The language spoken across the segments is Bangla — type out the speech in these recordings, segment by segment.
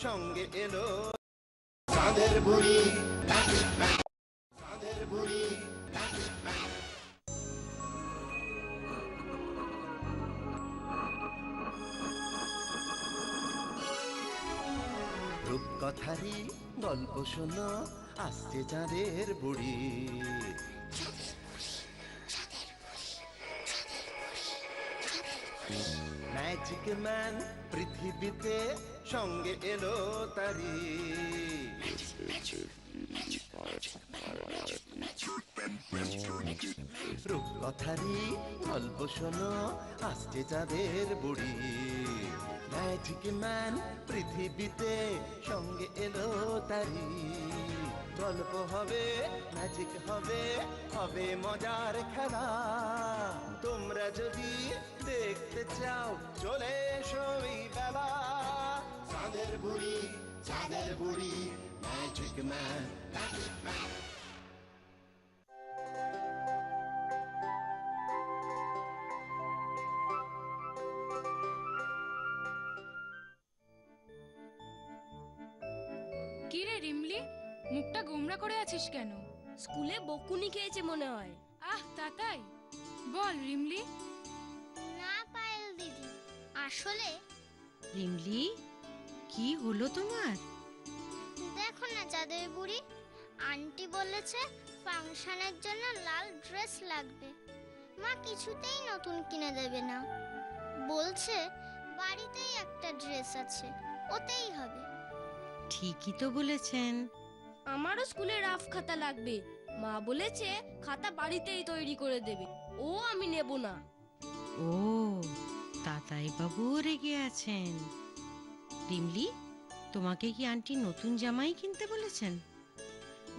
সঙ্গে এলো চাঁদের বুড়ি, চাঁদের বুড়ি। রূপকথারই গল্প শোনো, আসছে চাঁদের বুড়ি। ম্যাজিক ম্যান পৃথিবীতে সঙ্গে এলো তারি। রূপকথারই গল্প শোনো, আসছে চাঁদের বুড়ি। ম্যাজিক ম্যান পৃথিবীতে সঙ্গে এলো তারি। গল্প হবে, ম্যাজিক হবে, হবে মজার খেলা। তোমরা যদি দেখতে চাও চলে এসো এই বেলা। চাঁদের বুড়ি, চাঁদের বুড়ি, ম্যাজিক ম্যান। কি রে রিমলি, মুখটা গোমরা করে আছিস কেন? স্কুলে বকুনি খেয়েছে মনে হয়। তাই বল রিমলি। না পায়েল দিদি, আসলে রিমলি, কি হলো তোমার? দেখো না চাঁদের বুড়ি, আন্টি বলেছে ফাংশনের জন্য লাল ড্রেস লাগবে। মা কিছুতেই নতুন কিনে দেবে না, বলছে বাড়িতেই একটা ড্রেস আছে, ওতেই হবে। ঠিকই তো বলেছেন। আমারও স্কুলে রাফ খাতা লাগবে, মা বলেছে খাতা বাড়িতেই তৈরি করে দেবে, ও আমি নেব না। ও, তাতাই বাবু রেগে আছেন। রিমলি, তোমাকে কি আন্টি নতুন জামাই কিনতে বলেছেন?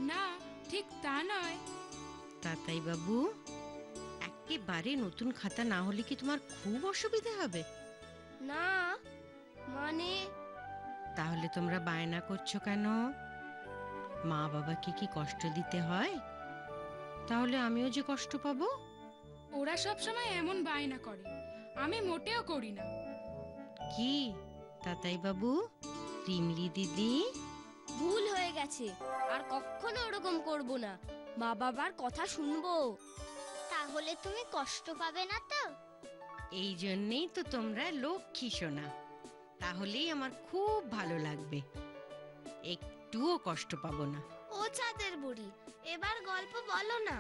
না, ঠিক তা নয়। তাতাই বাবু, একেবারে নতুন খাতা না হলে কি তোমার খুব অসুবিধা হবে? না মানে, তাহলে তোমরা বায়না করছো কেন? মা বাবাকে কি কষ্ট দিতে হয়? তাহলে আমিও যে কষ্ট পাবো? ওরা সব সময় এমন বায়না করে, আমি মোটেও করি না। কি তাতাই বাবু, রিমলি দিদি? ভুল হয়ে গেছে, আর কখনো ওরকম করব না। মা বাবার কথা শুনবো। তাহলে তুমি কষ্ট পাবে না তো? এই জন্যেই তো তোমরা লক্ষ্মী সোনা, তাহলেই আমার খুব ভালো লাগবে, একটুও কষ্ট পাবো না। ও চাঁদের বুড়ি, এবার গল্প বলো না,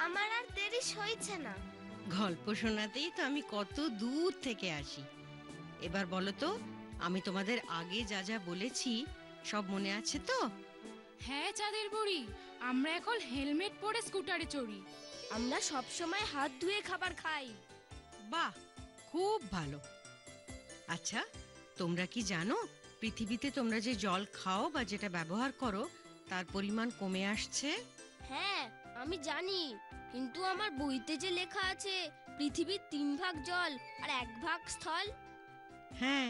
আমার আর দেরি সইছে না। গল্প শোনাতেই তো আমি কত দূর থেকে আসি। এবার বলো তো, আমি তোমাদের আগে যা যা বলেছি সব মনে আছে তো? হ্যাঁ চাঁদের বুড়ি, আমরা এখন হেলমেট পরে স্কুটারে চড়ি। আমরা সব সময় হাত ধুয়ে খাবার খাই। বাহ, খুব ভালো। আচ্ছা, তোমরা কি জানো পৃথিবীতে তোমরা যে জল খাও বা যেটা ব্যবহার করো তার পরিমাণ কমে আসছে? হ্যাঁ আমি জানি, কিন্তু আমার বইতে যে লেখা আছে পৃথিবীর 3 ভাগ জল আর 1 ভাগ স্থল। হ্যাঁ,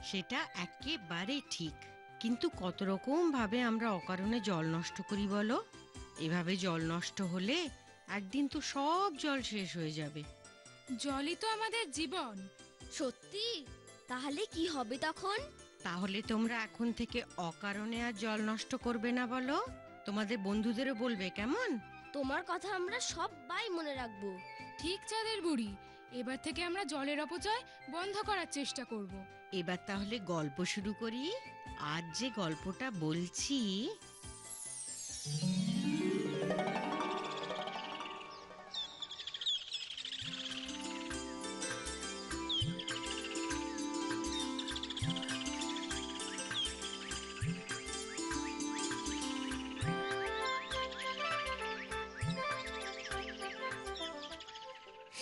সেটা একেবারে ঠিক, কিন্তু কত রকম ভাবে আমরা অকারণে জল নষ্ট করি বলো? এভাবে জল নষ্ট হলে একদিন তো সব জল শেষ হয়ে যাবে। জলই তো আমাদের জীবন। সত্যি? তাহলে কি হবে তখন? তাহলে তোমরা এখন থেকে অকারণে আর জল নষ্ট করবে না বলো? তোমাদের বন্ধুদেরও বলবে, কেমন? তোমার কথা আমরা সবাই মনে রাখবো। ঠিক চাঁদের বুড়ি, এবার থেকে আমরা জলের অপচয় বন্ধ করার চেষ্টা করব। এবার তাহলে গল্প শুরু করি। আজ যে গল্পটা বলছি,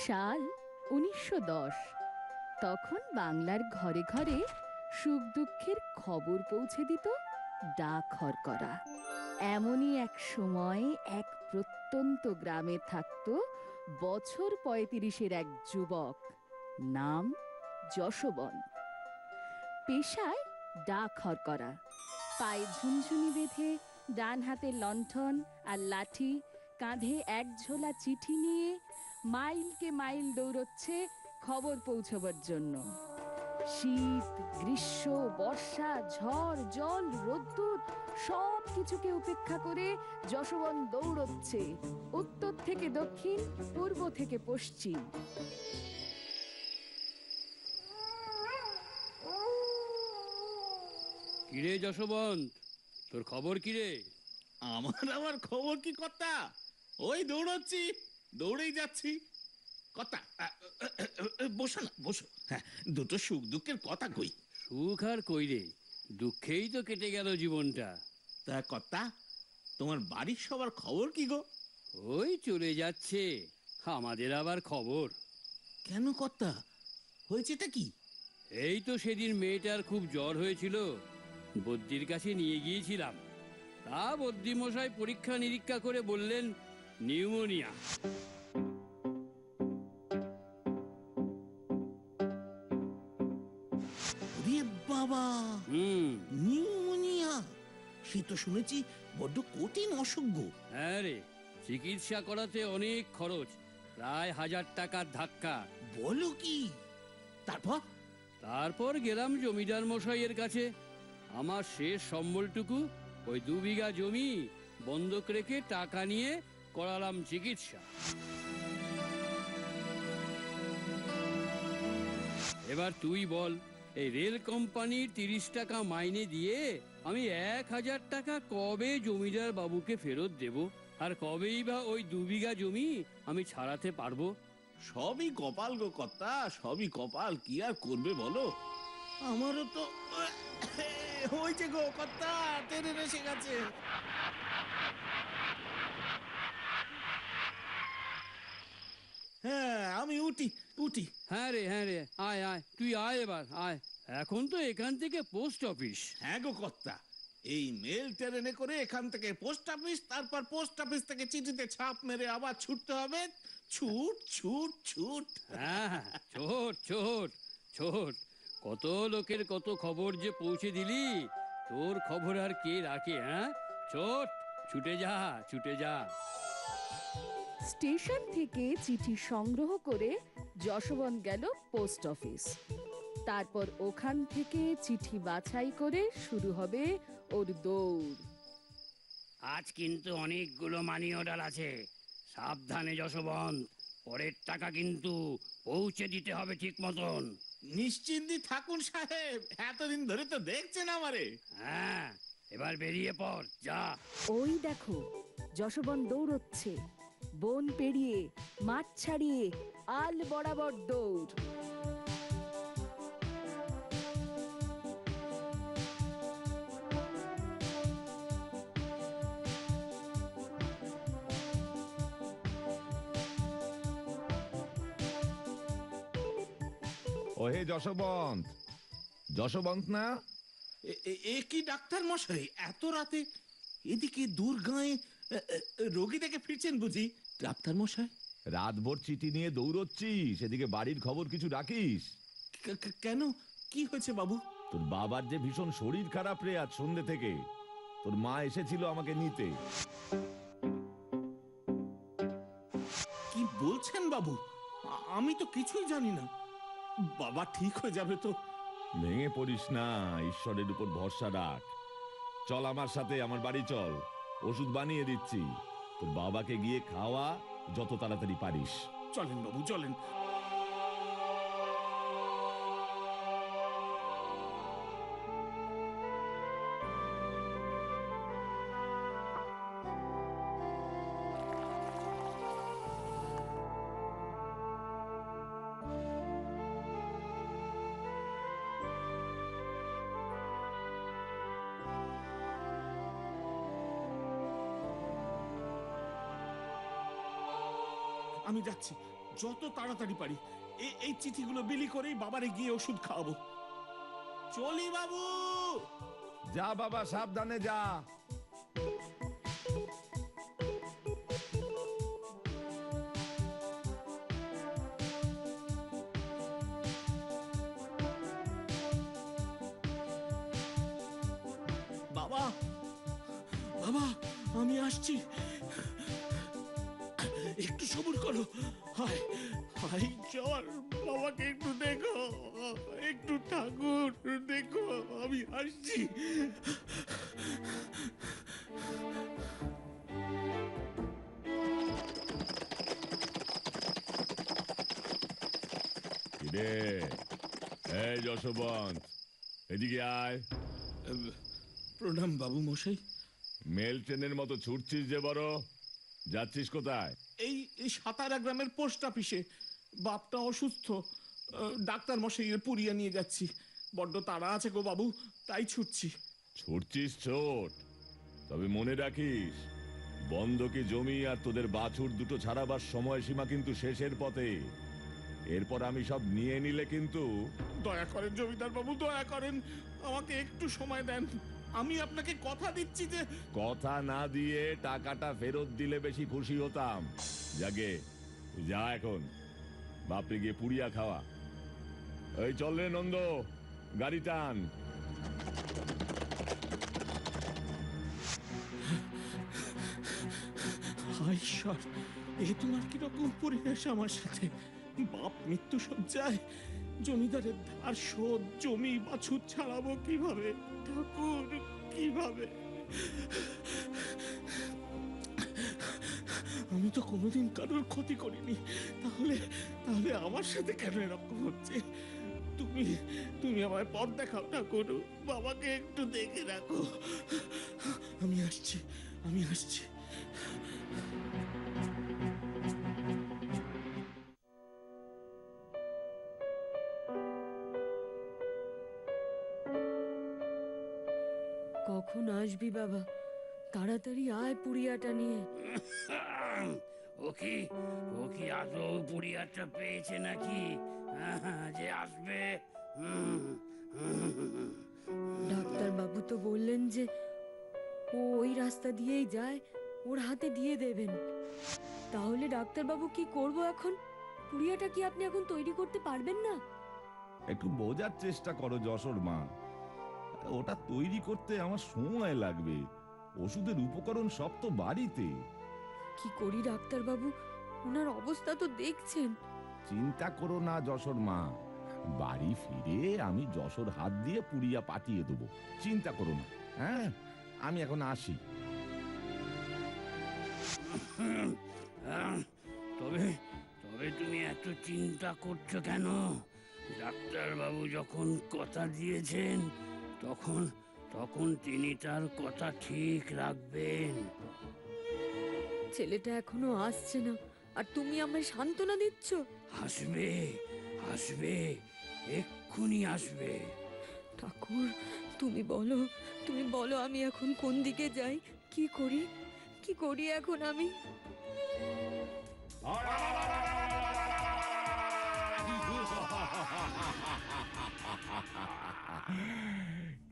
সাল 1910। তখন বাংলার ঘরে ঘরে সুখ দুঃখের খবর পৌঁছে দিত ডাক হরকরা। এমনই এক সময় এক প্রত্যন্ত গ্রামে থাকত বছর 35-এর এক যুবক, নাম যশবন্ত। পেশায় ডাক হরকরা, পায়ে ঝুনঝুনি বেঁধে, ডান হাতে লণ্ঠন আর লাঠি, কাঁধে এক ঝোলা চিঠি নিয়ে মাইলকে মাইল দৌড়চ্ছে খবর পৌঁছবার জন্য। শীত, গ্রীষ্ম, বর্ষা, ঝড়, জল, রোদ্দুর সব কিছুকে উপেক্ষা করে যশোবন দৌড়চ্ছে উত্তর থেকে দক্ষিণ, পূর্ব থেকে পশ্চিম। কিরে যশবন্ত, তোর খবর কিরে? আমার খবর কি কর্তা? ওই দৌড়চ্ছি, দৌড়েই যাচ্ছি। কর্তা, বসো না, বসো। হ্যাঁ, দুটো সুখ দুঃখের কথা কই। সুখ আর কই রে, দুঃখেই তো কেটে গেল জীবনটা। তা কর্তা, তোমার বাড়ির সবার খবর কি গো? ওই চলে যাচ্ছে, আমাদের আবার খবর। কেন কর্তা, হয়েছেটা কি? এই তো সেদিন মেয়েটার খুব জ্বর হয়েছিল, বদ্যির কাছে নিয়ে গিয়েছিলাম। তা বদ্যি মশাই পরীক্ষা নিরীক্ষা করে বললেন নিউমোনিয়া। ওরে বাবা, হুম। নিউমোনিয়া! সে তো শুনেছি বড্ড কঠিন অসুখ গো। হ্যাঁ রে, চিকিৎসা করাতে অনেক খরচ, প্রায় 1000 টাকার ধাক্কা। বলো কি? তারপর? তারপর গেলাম জমিদার মশাইয়ের কাছে। আমার শেষ সম্বলটুকু, ওই 2 বিঘা জমি বন্ধক রেখে টাকা নিয়ে করালাম চিকিৎসা। এবার তুই বল, এই রেল কোম্পানির 30 টাকা মাইনে দিয়ে আমি 1000 টাকা কবে জমিদার বাবুকে ফেরত দেব? আর কবেই বা ওই 2 বিঘা জমি আমি ছাড়াতে পারবো? সবই কপাল গো কর্তা, সবই কপাল। কি আর করবে বলো? আমারও তো হয়েছে গো কর্তা, ট্রেনে এসে গেছে। হ্যাঁ, আমি উঠি উঠি। হ্যাঁ রে, আয় আয়, তুই আয়, এবার আয়। এখন তো এখান থেকে পোস্ট অফিস। হ্যাঁ গো কর্তা, এই মেল ট্রেনে করে এখান থেকে পোস্ট অফিস, তারপর পোস্ট অফিস থেকে চিঠিতে ছাপ মেরে আবার ছুটতে হবে। ছুট ছুট ছুট। হ্যাঁ, ছোট ছোট ছোট, কত লোকের কত খবর যে পৌঁছে দিলি, তোর খবর আর কে রাখে? হ্যাঁ, ছোট, ছুটে যা, ছুটে যা। স্টেশন থেকে চিঠি সংগ্রহ করে যশবন্ত গেল পোস্ট অফিস। তারপর ওখান থেকে চিঠি বাছাই করে শুরু হবে ওর দৌড়। আজ কিন্তু অনেকগুলো মানি অর্ডার আছে, সাবধানে যশবন্ত, পরের টাকা কিন্তু পৌঁছে দিতে হবে ঠিক মতন। নিশ্চিন্তি থাকুন সাহেব, এতদিন ধরে তো দেখছেন আমারে। হ্যাঁ, এবার বেরিয়ে পড়, যা। ওই দেখো, যশবন্ত দৌড়চ্ছে, বন পেরিয়ে, মাঠ ছাড়িয়ে, আল বরাবর দৌড়। ওহে যশবন্ত, যশবন্ত না? এ কি ডাক্তার মশাই, এত রাতে এদিকে দূর গাঁয়ে রোগী দেখে ফিরছেন বুঝি? ডাক্তার মশাই, রাতভর চিঠি নিয়ে দৌড়চ্ছিস, সেদিকে বাড়ির খবর কিছু রাখিস? কেন, কি হয়েছে বাবু? তোর বাবার যে ভীষণ শরীর খারাপ রে, আজ সন্ধ্যে থেকে। তোর মা এসেছিল আমাকে নিতে। কি বলছেন বাবু? আমি তো কিছুই জানি না। বাবা ঠিক হয়ে যাবে তো? ভেঙে পড়িস না, ঈশ্বরের উপর ভরসা রাখ। চল আমার সাথে, আমার বাড়ি চল, ওষুধ বানিয়ে দিচ্ছি। তোর বাবাকে গিয়ে খাওয়া যত তাড়াতাড়ি পারিস। চলেন বাবু, চলেন। আমি যাচ্ছি, যত তাড়াতাড়ি পারি। এই চিঠিগুলো বিলি করেই বাবারে গিয়ে ওষুধ খাওয়াবো। চলি বাবু। যা বাবা, সাবধানে যা। বাবা, বাবা, আমি আসছি। একটু সবুর করো। হায় হায় জল, বাবাকে একটু দেখো, একটু ঠাকুর দেখো, আমি আসছি। কিরে, এই যশবন্ত, এদিকে আয়। প্রণাম বাবু মশাই। মেল ট্রেনের মতো ছুটছিস যে বড়, যাচ্ছিস কোথায়? এই সাতারা গ্রামের পোস্ট অফিসে, বাপটা অসুস্থ, ডাক্তার মশাইয়ের পুরিয়া নিয়ে যাচ্ছি। বড্ড তাড়া আছে গো বাবু, তাই ছুটছি। ছুটছিস ছোট, তবে মনে রাখিস বন্ধকি জমি আর তোদের বাছুর দুটো ছাড়াবার সময়সীমা কিন্তু শেষের পথে। এরপর আমি সব নিয়ে নিলে কিন্তু। দয়া করেন জমিদার বাবু, দয়া করেন, আমাকে একটু সময় দেন। আমি আপনাকে কথা দিচ্ছি যে। কথা না দিয়ে টাকাটা ফেরত দিলে বেশি খুশি হতাম। যাকে যা, এখন বাপরে গিয়ে পুড়িয়া খাওয়া। এই চল রে নন্দ, গাড়ি টান। হায় ঈশ্বর, এ তোমার কিরকম পরিবেশ আমার সাথে। বাপ মৃত্যু সজ্জায়, জমিদারের ধার শোধ, জমি বাছুর ছাড়াবো কিভাবে ঠাকুর, কিভাবে? আমি তো কোনোদিন কারোর ক্ষতি করিনি, তাহলে তাহলে আমার সাথে কেন এরকম হচ্ছে? তুমি তুমি আমায় পথ দেখাও ঠাকুর, বাবাকে একটু দেখে রাখো। আমি আসছি, আমি আসছি। কখন আসবি বাবা? তাড়াতাড়ি আয় পুড়িয়াটা নিয়ে। ও কি আদৌ পুড়িয়াটা পেয়েছে নাকি যে আসবে? ডাক্তার বাবু তো বললেন যে ও ওই রাস্তা দিয়েই যায়, ওর হাতে দিয়ে দেবেন। তাহলে ডাক্তার বাবু কি করব এখন? পুড়িয়াটা কি আপনি এখন তৈরি করতে পারবেন না? একটু বোঝার চেষ্টা করো যশোর মা, ওটা তৈরি করতে আমার সময় লাগবে। ওষুধের উপকরণ সব তো বাড়িতে। কি করি ডাক্তার বাবু, ওনার অবস্থা তো দেখছেন। চিন্তা করো না যশোর মা, বাড়ি ফিরে আমি যশোর হাত দিয়ে পুড়িয়া পাঠিয়ে দেবো, চিন্তা করো না। হ্যাঁ, আমি এখন আসি। তবে তবে তুমি এত চিন্তা করছো কেন? ডাক্তার বাবু যখন কথা দিয়েছেন, তখন তখন তিনি তার কথা ঠিক রাখবেন। ছেলেটা এখনো আসছে না, আর তুমি আমায় সান্ত্বনা দিচ্ছ? আসবে, আসবে, এক্ষুনি আসবে। ঠাকুর, তুমি বলো আমি এখন কোন দিকে যাই, কি করি এখন আমি?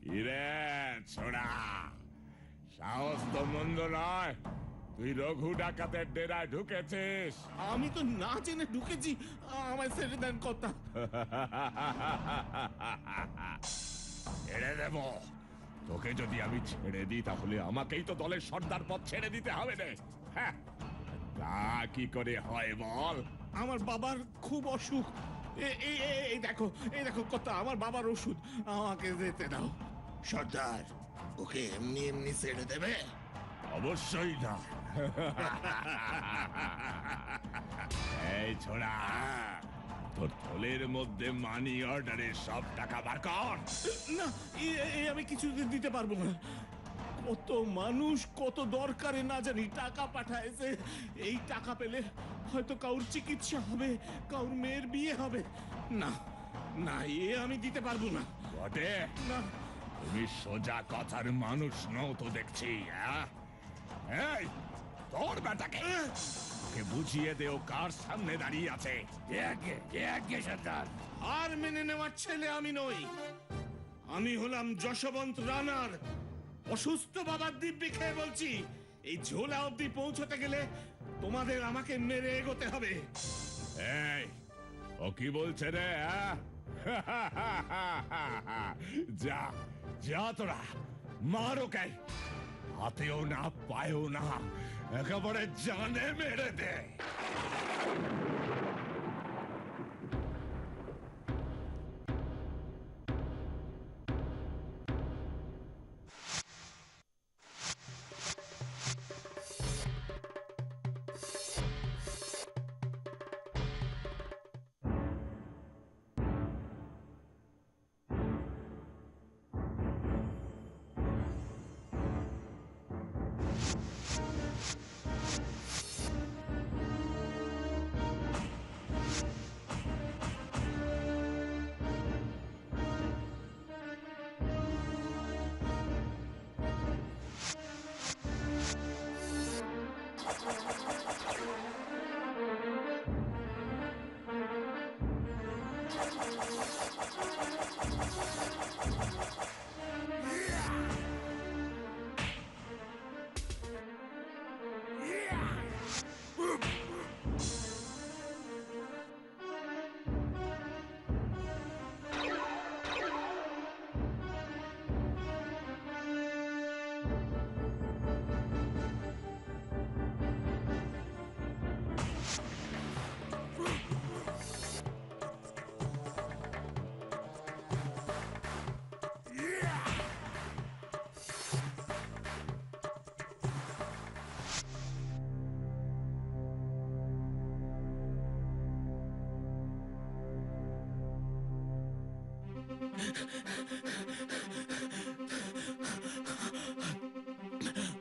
কিরে ছোড়া, সাহস তো মন্দ নয়, তুই রঘু ডাকাতের ডেরায় ঢুকেছিস। আমি তো না জেনে ঢুকেছি, আমায় ছেড়ে দেন কথা। ছেড়ে দেব? তোকে যদি আমি ছেড়ে দিই তাহলে আমাকেই তো দলের সর্দার পদ ছেড়ে দিতে হবে রে। হ্যাঁ, তা কি করে হয় বল? আমার বাবার খুব অসুখ, এই দেখো কথা, আমার বাবার ওষুধ, আমাকে যেতে দাও। সর্দার ওকে এমনি এমনি ছেড়ে দেবে? অবশ্যই না। এই ছোড়া, তোর থলের মধ্যে মানি অর্ডারের সব টাকা বার কর। না, আমি কিছু দিতে পারবো না। কত মানুষ কত দরকারে না জানি টাকা পাঠাইছে। এই টাকা পেলে হয়তো কাউর চিকিৎসা হবে, কাউর মেয়ের বিয়ে হবে। না না, আমি দিতে পারবো না। বটে না, তুমি সোজা কথার মানুষ নও তো দেখছি। এই তোর বেটাকে ওকে বুঝিয়ে দে, ও কার সামনে দাঁড়িয়ে আছে। সর্দার, আর মেনে নেওয়ার ছেলে আমি নই। আমি হলাম যশবন্ত রানার অসুস্থ বাবার দিব্যি খেয়ে বলছি, এই ঝোলা অবধি পৌঁছতে গেলে তোমাদের আমাকে মেরে এগোতে হবে। এই ও কি বলছে রে? যা যা তোরা মার ওকে, হাতেও না পায়েও না, একেবারে জানে মেরে দে।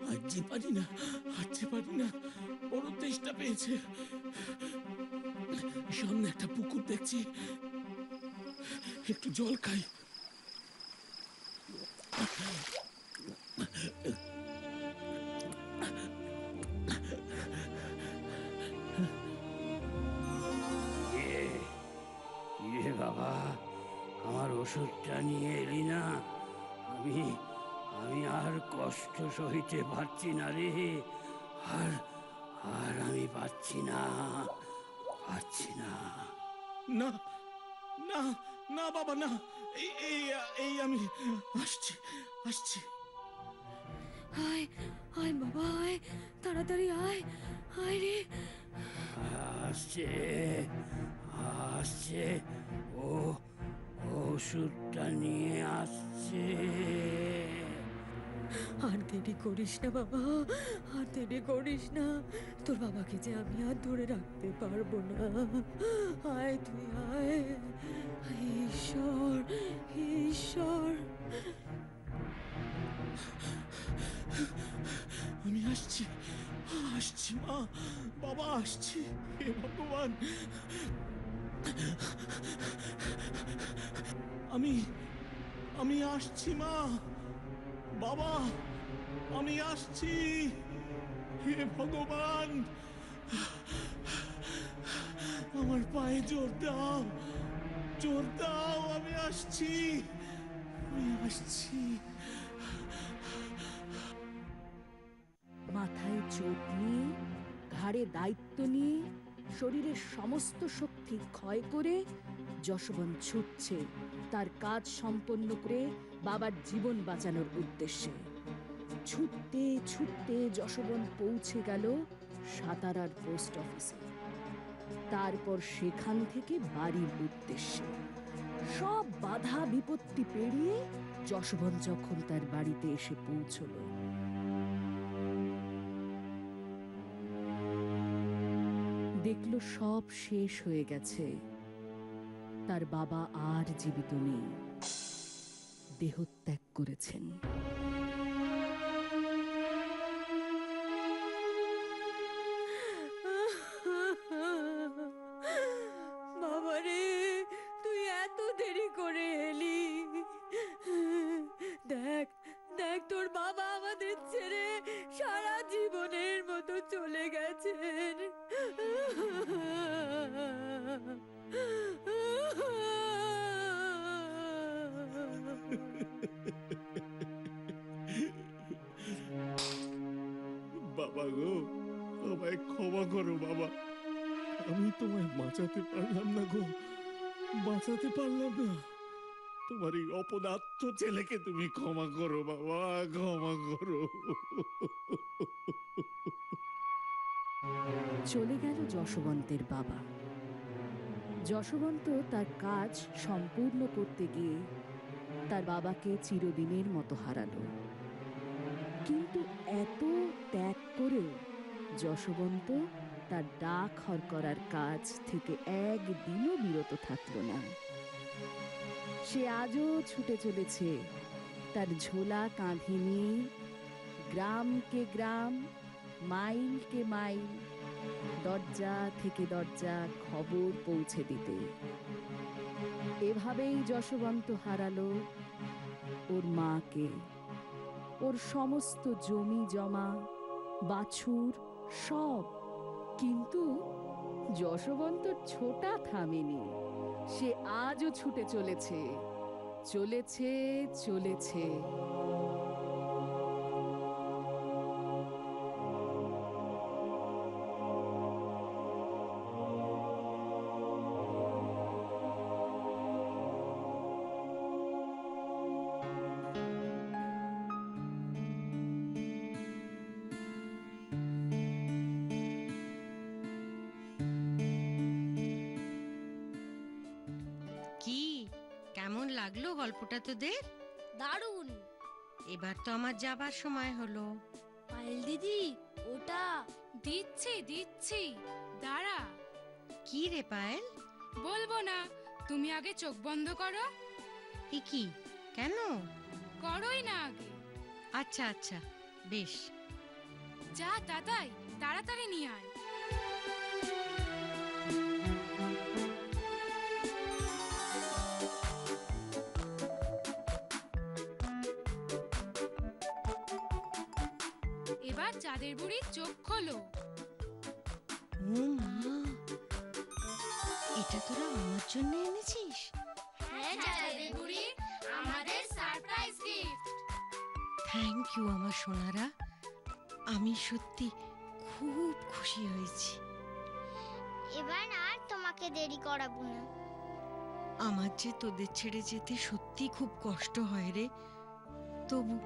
হাঁটতে পারি না, হাঁটতে পারি না, বড় তেষ্টা পেয়েছে। সামনে একটা পুকুর দেখছি, একটু জল খাই। ইয়ে বাবা, আমার ওষুধটা নিয়ে এলি না? আমি আমি আর কষ্ট সহিতে পারছি না রে, আর আর আমি পারছি না, পারছি না। না না না বাবা, না, এই এই এই আমি আসছি, আসছি। আয় আয় বাবা, আয় তাড়াতাড়ি আয়, আয় রে। আসছে আসছে, ও ওষুধটা নিয়ে আসছে। আর দেরি করিস না বাবা, আর দেরি করিস না। তোর বাবাকে যে আমি আর ধরে রাখতে পারবো না। আয় তুই আয়। ঈশ্বর, ঈশ্বর। আমি আসছি, আসছি মা, বাবা আসছি। হে ভগবান, আমি আমি আসছি মা, বাবা, আমি আসছি। হে ভগবান, আমার পায়ে জোর দাও, জোর দাও, আমি আসছি, আমি আসছি। মাথায় চোট নিয়ে, ঘাড়ে দায়িত্ব নিয়ে, শরীরের সমস্ত শক্তি ক্ষয় করে যশবন্ত ছুটছে তার কাজ সম্পন্ন করে বাবার জীবন বাঁচানোর উদ্দেশ্যে। ছুটতে ছুটতে যশবন্ত পৌঁছে গেল সাতারার পোস্ট অফিসে। তারপর সেখান থেকে বাড়ির উদ্দেশ্যে। সব বাধা বিপত্তি পেরিয়ে যশবন্ত যখন তার বাড়িতে এসে পৌঁছলো, দেখল সব শেষ হয়ে গেছে। তার বাবা আর জীবিত নেই, দেহত্যাগ করেছেন। বাবা রে, তুই এত দেরি করে এলি। দেখ দেখ, তোর বাবা আমাদের ছেড়ে সারা জীবনের মতো চলে গেছেন। বাবা গো, আমায় ক্ষমা করো বাবা, আমি তোমায় বাঁচাতে পারলাম না গো, বাঁচাতে পারলাম না। তোমার এই অপদার্থ ছেলেকে তুমি ক্ষমা করো বাবা, ক্ষমা করো। চলে গেল যশবন্তের বাবা। যশবন্ত তার কাজ সম্পূর্ণ করতে গিয়ে তার বাবাকে চিরদিনের মতো হারালো। কিন্তু এত ত্যাগ করেও যশবন্ত তার ডাক হরকরার কাজ থেকে একদিনও বিরত থাকল না। সে আজও ছুটে চলেছে তার ঝোলা কাঁধে নিয়ে, গ্রামকে গ্রাম, মাইলকে মাইল, দরজা থেকে দরজা খবর পৌঁছে দিতে। এভাবেই যশবন্ত হারালো ওর মাকে, ওর সমস্ত জমি জমা, বাছুর সব। কিন্তু যশবন্তর ছোটা থামেনি। সে আজও ছুটে চলেছে, চলেছে, চলেছে। কি কেমন লাগলো গল্পটা তোদের? দারুণ। এবার তো আমার যাবার সময় হলো। পায়েল দিদি, ওটা দিচ্ছি দিচ্ছি, দাঁড়া। কি রে পায়েল? বলবো না, তুমি আগে চোখ বন্ধ করো। এ কি, কেন? করোই না আগে। আচ্ছা আচ্ছা, বেশ। যা তাতাই, তাড়াতাড়ি নিয়ে আয়। এবার চাঁদের বুড়ি চোখ খোলো। ও মা, এটা তোরা আমার জন্য এনেছিস? হ্যাঁ চাঁদের বুড়ি, আমাদের সারপ্রাইজ গিফট। থ্যাংক ইউ আমার সোনারা, আমি সত্যি খুব খুশি হয়েছি। এবার আর তোমাকে দেরি করাবো না। আমার যে তোদের ছেড়ে যেতে সত্যি খুব কষ্ট হয় রে, তবু